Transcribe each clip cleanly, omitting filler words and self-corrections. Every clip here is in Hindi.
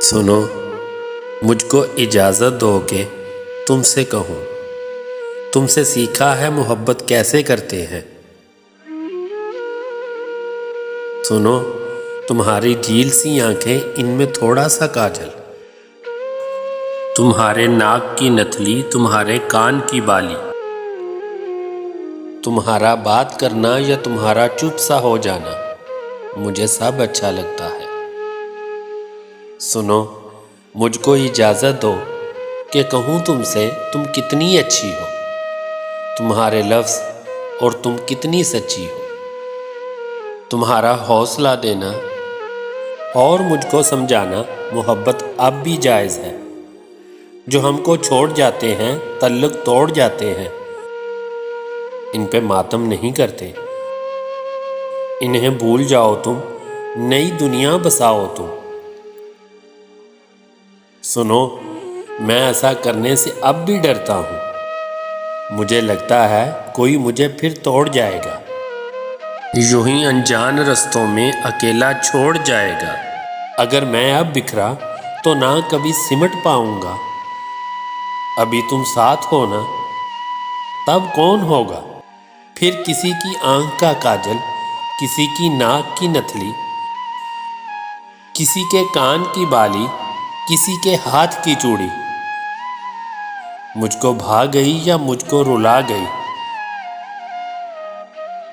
सुनो, मुझको इजाज़त दो कि तुमसे कहूँ। तुमसे सीखा है मोहब्बत कैसे करते हैं। सुनो, तुम्हारी झील सी आंखें, इनमें थोड़ा सा काजल, तुम्हारे नाक की नथली, तुम्हारे कान की बाली, तुम्हारा बात करना या तुम्हारा चुप सा हो जाना, मुझे सब अच्छा लगता है। सुनो, मुझको इजाज़त दो कि कहूँ तुमसे तुम कितनी अच्छी हो, तुम्हारे लफ्ज़ और तुम कितनी सच्ची हो, तुम्हारा हौसला देना और मुझको समझाना मोहब्बत अब भी जायज़ है। जो हमको छोड़ जाते हैं, तल्लुक़ तोड़ जाते हैं, इन पे मातम नहीं करते। इन्हें भूल जाओ तुम, नई दुनिया बसाओ तुम। सुनो, मैं ऐसा करने से अब भी डरता हूँ। मुझे लगता है कोई मुझे फिर तोड़ जाएगा, यूं ही अनजान रास्तों में अकेला छोड़ जाएगा। अगर मैं अब बिखरा तो ना कभी सिमट पाऊंगा। अभी तुम साथ हो ना, तब कौन होगा फिर किसी की आंख का काजल, किसी की नाक की नथली, किसी के कान की बाली, किसी के हाथ की चूड़ी। मुझको भा गई या मुझको रुला गई,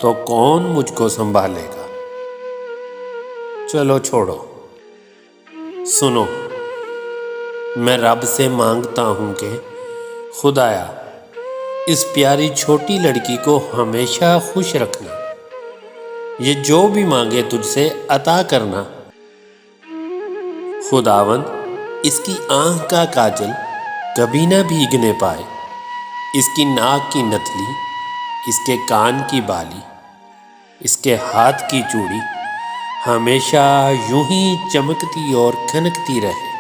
तो कौन मुझको संभालेगा। चलो छोड़ो। सुनो, मैं रब से मांगता हूँ कि खुदाया, इस प्यारी छोटी लड़की को हमेशा खुश रखना। ये जो भी मांगे तुझसे अता करना। खुदावंद, इसकी आंख का काजल कभी ना भीगने पाए, इसकी नाक की नथली, इसके कान की बाली, इसके हाथ की चूड़ी हमेशा यूं ही चमकती और खनकती रहे।